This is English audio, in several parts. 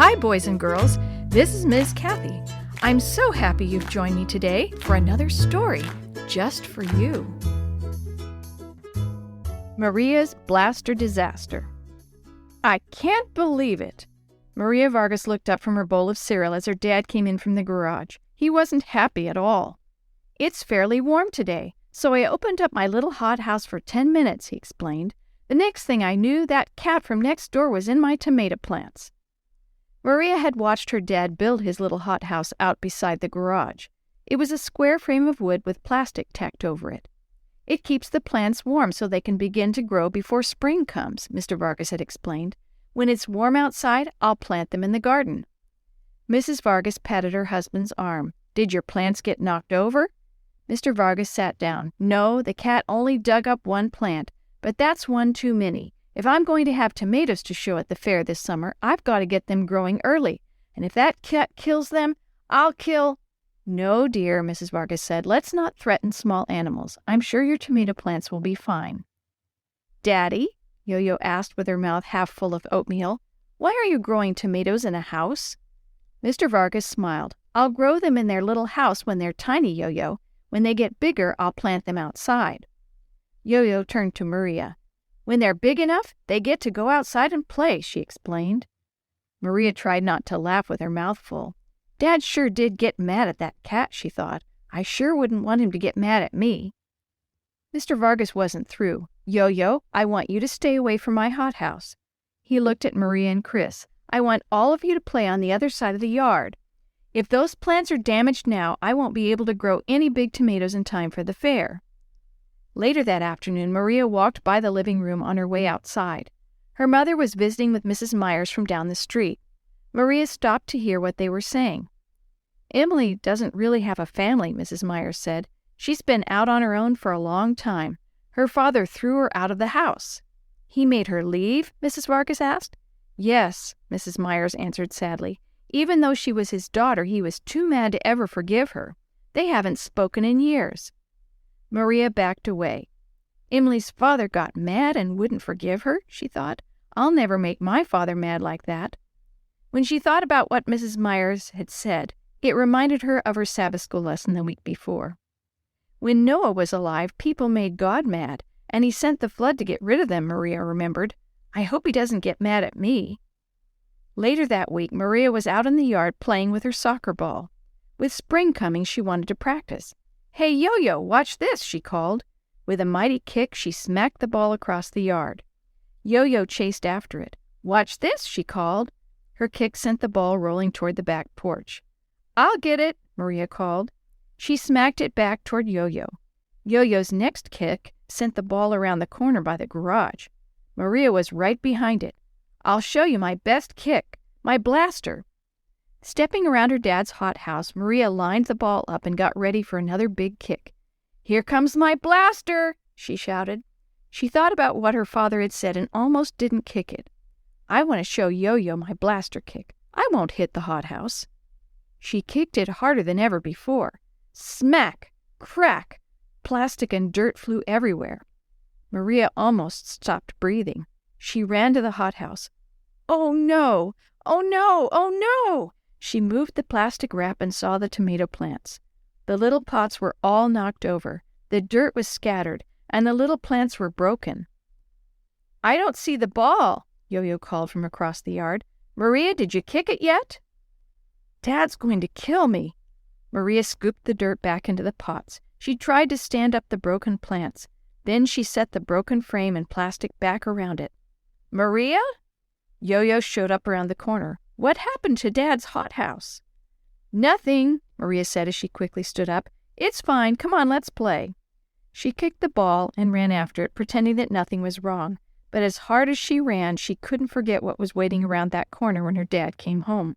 Hi, boys and girls. This is Ms. Kathy. I'm so happy you've joined me today for another story just for you. Maria's Blaster Disaster. I can't believe it. Maria Vargas looked up from her bowl of cereal as her dad came in from the garage. He wasn't happy at all. It's fairly warm today, so I opened up my little hothouse for 10 minutes, he explained. The next thing I knew, that cat from next door was in my tomato plants. Maria had watched her dad build his little hothouse out beside the garage. It was a square frame of wood with plastic tacked over it. It keeps the plants warm so they can begin to grow before spring comes, Mr. Vargas had explained. When it's warm outside, I'll plant them in the garden. Mrs. Vargas patted her husband's arm. Did your plants get knocked over? Mr. Vargas sat down. No, the cat only dug up one plant, but that's one too many. If I'm going to have tomatoes to show at the fair this summer, I've got to get them growing early. And if that cat kills them, I'll kill... No, dear, Mrs. Vargas said. Let's not threaten small animals. I'm sure your tomato plants will be fine. Daddy, Yo-Yo asked with her mouth half full of oatmeal, why are you growing tomatoes in a house? Mr. Vargas smiled. I'll grow them in their little house when they're tiny, Yo-Yo. When they get bigger, I'll plant them outside. Yo-Yo turned to Maria. When they're big enough, they get to go outside and play, she explained. Maria tried not to laugh with her mouth full. Dad sure did get mad at that cat, she thought. I sure wouldn't want him to get mad at me. Mr. Vargas wasn't through. Yo-Yo, I want you to stay away from my hothouse. He looked at Maria and Chris. I want all of you to play on the other side of the yard. If those plants are damaged now, I won't be able to grow any big tomatoes in time for the fair. Later that afternoon, Maria walked by the living room on her way outside. Her mother was visiting with Mrs. Myers from down the street. Maria stopped to hear what they were saying. Emily doesn't really have a family, Mrs. Myers said. She's been out on her own for a long time. Her father threw her out of the house. He made her leave? Mrs. Vargas asked. Yes, Mrs. Myers answered sadly. Even though she was his daughter, he was too mad to ever forgive her. They haven't spoken in years. Maria backed away. Emily's father got mad and wouldn't forgive her, she thought. I'll never make my father mad like that. When she thought about what Mrs. Myers had said, it reminded her of her Sabbath school lesson the week before. When Noah was alive, people made God mad, and he sent the flood to get rid of them, Maria remembered. I hope he doesn't get mad at me. Later that week, Maria was out in the yard playing with her soccer ball. With spring coming, she wanted to practice. Hey, Yo-Yo, watch this, she called. With a mighty kick, she smacked the ball across the yard. Yo-Yo chased after it. Watch this, she called. Her kick sent the ball rolling toward the back porch. I'll get it, Maria called. She smacked it back toward Yo-Yo. Yo-Yo's next kick sent the ball around the corner by the garage. Maria was right behind it. I'll show you my best kick, my blaster. Stepping around her dad's hothouse, Maria lined the ball up and got ready for another big kick. Here comes my blaster, she shouted. She thought about what her father had said and almost didn't kick it. I want to show Yo-Yo my blaster kick. I won't hit the hothouse. She kicked it harder than ever before. Smack! Crack! Plastic and dirt flew everywhere. Maria almost stopped breathing. She ran to the hothouse. Oh no! Oh no! Oh no! She moved the plastic wrap and saw the tomato plants. The little pots were all knocked over. The dirt was scattered, and the little plants were broken. I don't see the ball, Yo-Yo called from across the yard. Maria, did you kick it yet? Dad's going to kill me. Maria scooped the dirt back into the pots. She tried to stand up the broken plants. Then she set the broken frame and plastic back around it. Maria? Yo-Yo showed up around the corner. What happened to Dad's hothouse? Nothing, Maria said as she quickly stood up. It's fine. Come on, let's play. She kicked the ball and ran after it, pretending that nothing was wrong. But as hard as she ran, she couldn't forget what was waiting around that corner when her dad came home.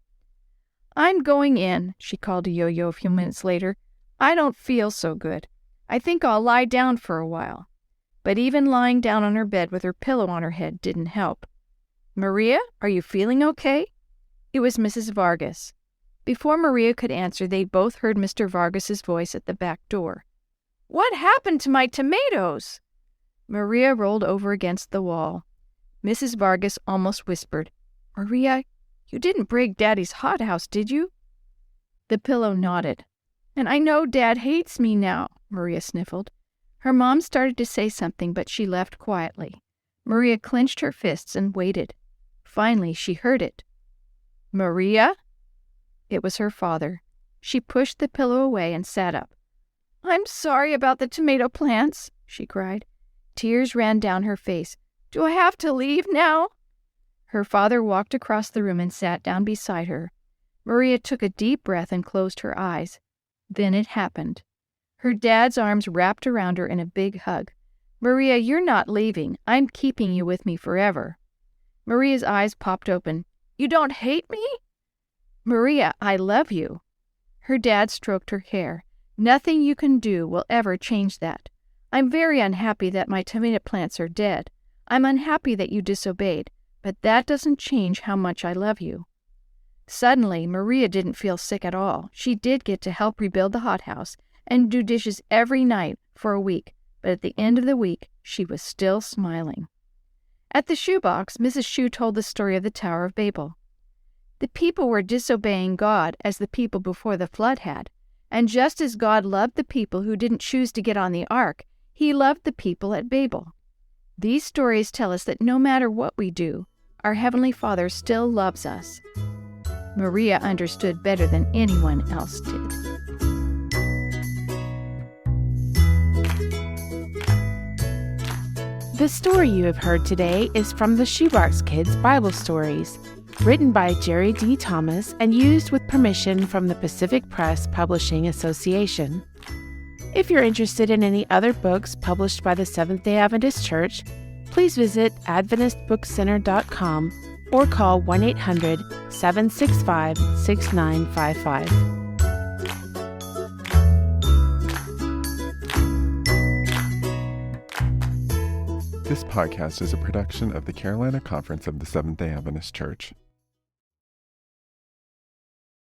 I'm going in, she called to Yo-Yo a few minutes later. I don't feel so good. I think I'll lie down for a while. But even lying down on her bed with her pillow on her head didn't help. Maria, are you feeling okay? It was Mrs. Vargas. Before Maria could answer, they both heard Mr. Vargas's voice at the back door. What happened to my tomatoes? Maria rolled over against the wall. Mrs. Vargas almost whispered, Maria, You didn't break Daddy's hothouse, did you?" The pillow nodded. "And I know Dad hates me now," Maria sniffled. Her mom started to say something, but she left quietly. Maria clenched her fists and waited. Finally, she heard it. "Maria?" It was her father. She pushed the pillow away and sat up. "I'm sorry about the tomato plants," she cried. Tears ran down her face. "Do I have to leave now?" Her father walked across the room and sat down beside her. Maria took a deep breath and closed her eyes. Then it happened. Her dad's arms wrapped around her in a big hug. "Maria, you're not leaving. I'm keeping you with me forever." Maria's eyes popped open. "You don't hate me?" "Maria, I love you." Her dad stroked her hair. "Nothing you can do will ever change that. I'm very unhappy that my tomato plants are dead. I'm unhappy that you disobeyed, but that doesn't change how much I love you." Suddenly, Maria didn't feel sick at all. She did get to help rebuild the hothouse and do dishes every night for a week, but at the end of the week, she was still smiling. At the shoebox, Mrs. Shue told the story of the Tower of Babel. The people were disobeying God as the people before the flood had, and just as God loved the people who didn't choose to get on the ark, He loved the people at Babel. These stories tell us that no matter what we do, our Heavenly Father still loves us. Maria understood better than anyone else did. The story you have heard today is from the Shoebox Kids Bible Stories, written by Jerry D. Thomas and used with permission from the Pacific Press Publishing Association. If you're interested in any other books published by the Seventh-day Adventist Church, please visit AdventistBookCenter.com or call 1-800-765-6955. This podcast is a production of the Carolina Conference of the Seventh-day Adventist Church.